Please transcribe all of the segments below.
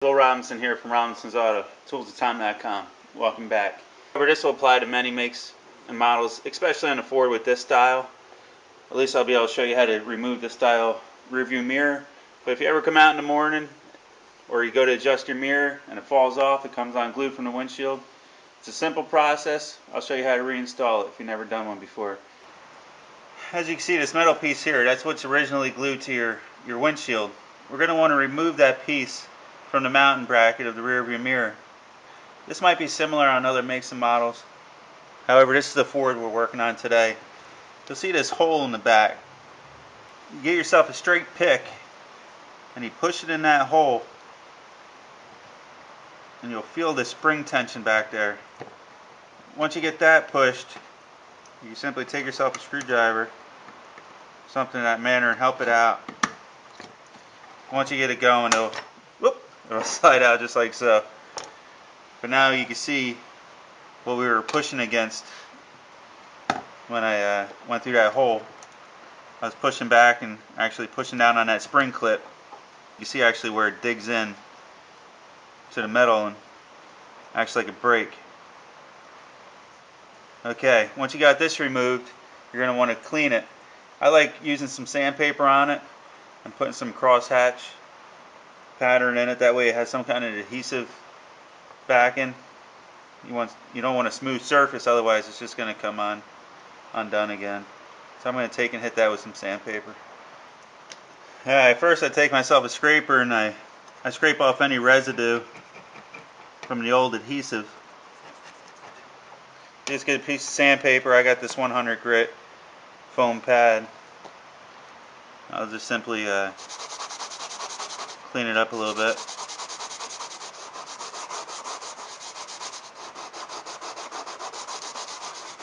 Bill Robinson here from Robinson's Auto, toolsoftown.com. Welcome back. This will apply to many makes and models, especially on the Ford with this style. At least I'll be able to show you how to remove this style rear view mirror. But if you ever come out in the morning or you go to adjust your mirror and it falls off, it comes unglued from the windshield. It's a simple process. I'll show you how to reinstall it if you've never done one before. As you can see, this metal piece here, that's what's originally glued to your windshield. We're going to want to remove that piece from the mounting bracket of the rear view mirror. This might be similar on other makes and models. However, this is the Ford we're working on today. You'll see this hole in the back. You get yourself a straight pick and you push it in that hole and you'll feel the spring tension back there. Once you get that pushed, you simply take yourself a screwdriver, something in that manner, and help it out. Once you get it going, it'll slide out just like so. But now you can see what we were pushing against when I went through that hole. I was pushing back and actually pushing down on that spring clip. You see actually where it digs in to the metal and acts like a brake. Okay, once you got this removed, you're going to want to clean it. I like using some sandpaper on it and putting some crosshatch pattern in it. That way it has some kind of adhesive backing. You don't want a smooth surface, otherwise it's just going to come undone again. So I'm going to take and hit that with some sandpaper. Alright, first I take myself a scraper and I scrape off any residue from the old adhesive. Just get a piece of sandpaper. I got this 100 grit foam pad. I'll just simply clean it up a little bit.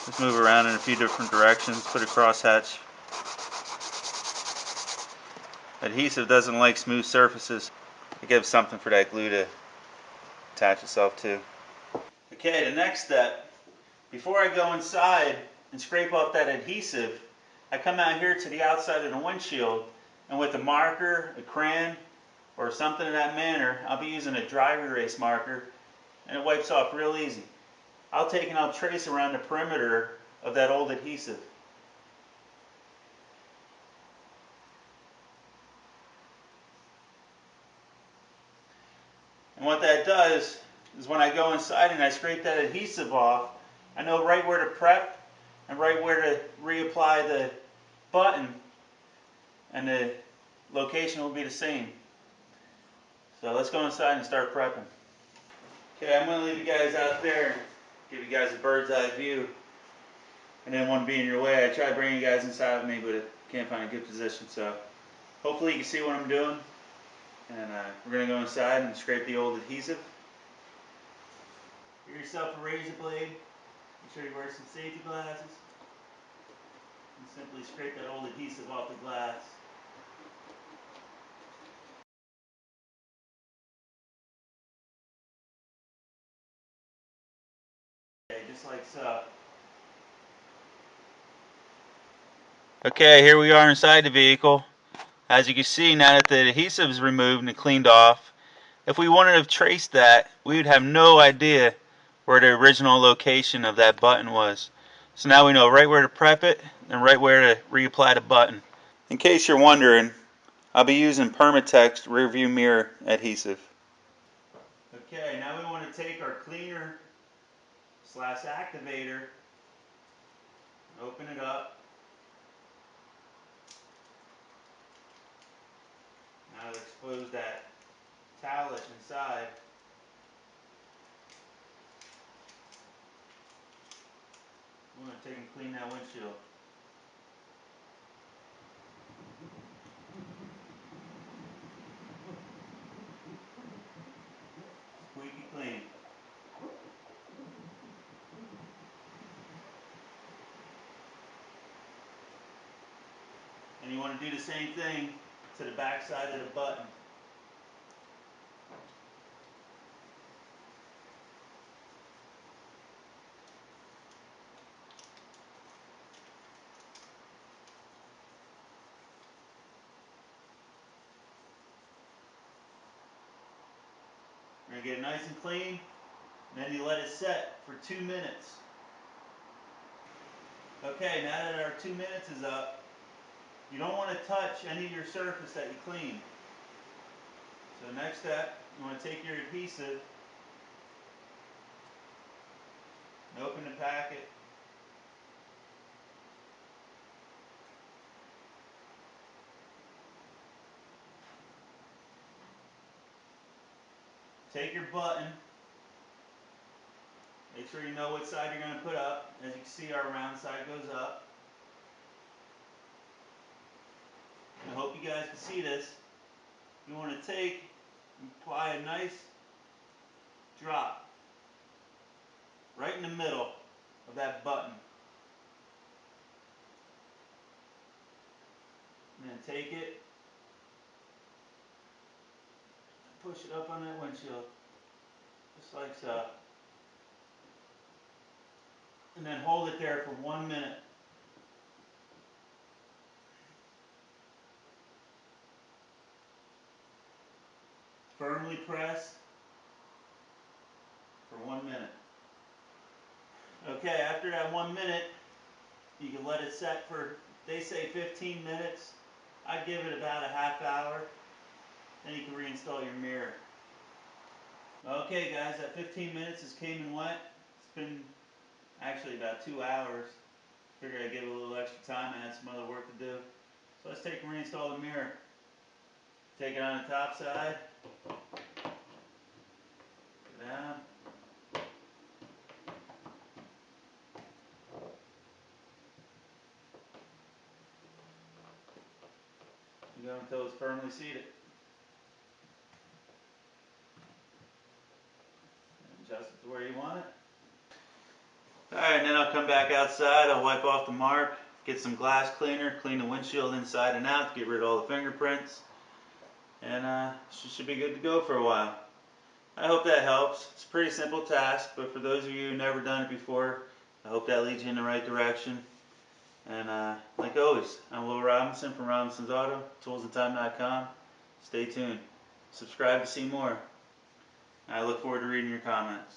Just move around in a few different directions, put a crosshatch. Adhesive doesn't like smooth surfaces. It gives something for that glue to attach itself to. Okay, the next step, before I go inside and scrape off that adhesive, I come out here to the outside of the windshield, and with a marker, a crayon, or something in that manner, I'll be using a dry erase marker, and it wipes off real easy. I'll take and I'll trace around the perimeter of that old adhesive. And what that does is when I go inside and I scrape that adhesive off, I know right where to prep and right where to reapply the button, and the location will be the same. So let's go inside and start prepping. Okay, I'm going to leave you guys out there and give you guys a bird's eye view. I didn't want to be in your way. I tried bringing you guys inside with me, but I can't find a good position. So hopefully you can see what I'm doing. And we're going to go inside and scrape the old adhesive. Get yourself a razor blade. Make sure you wear some safety glasses. And simply scrape that old adhesive off the glass. Okay, just like so. Okay, here we are inside the vehicle. As you can see, now that the adhesive is removed and cleaned off, if we wanted to have traced that, we would have no idea where the original location of that button was. So now we know right where to prep it and right where to reapply the button. In case you're wondering, I'll be using Permatex rearview mirror adhesive. Okay, now we want to take our cleaner / activator, open it up. Now to expose that towelette inside. We're going to take and clean that windshield. Squeaky clean. And you want to do the same thing to the back side of the button. We're going to get it nice and clean, and then you let it set for 2 minutes. Okay, now that our 2 minutes is up, you don't want to touch any of your surface that you clean. So next step, you want to take your adhesive and open the packet. Take your button. Make sure you know what side you're going to put up. As you can see, our round side goes up. I hope you guys can see this. You want to take and apply a nice drop right in the middle of that button. And then take it, push it up on that windshield, just like so. And then hold it there for 1 minute. Firmly press for 1 minute. Okay, after that 1 minute, you can let it set for, they say 15 minutes. I'd give it about a half hour. Then you can reinstall your mirror. Okay guys, that 15 minutes is came and went. It's been actually about 2 hours. Figured I'd give it a little extra time. I had some other work to do. So let's take and reinstall the mirror. Take it on the top side. Go down. You go until it's firmly seated. And adjust it to where you want it. Alright, and then I'll come back outside. I'll wipe off the mark. Get some glass cleaner. Clean the windshield inside and out to get rid of all the fingerprints. And should be good to go for a while. I hope that helps. It's a pretty simple task, but for those of you who've never done it before, I hope that leads you in the right direction. And like always, I'm Will Robinson from Robinson's Auto, toolsandtime.com. Stay tuned. Subscribe to see more. I look forward to reading your comments.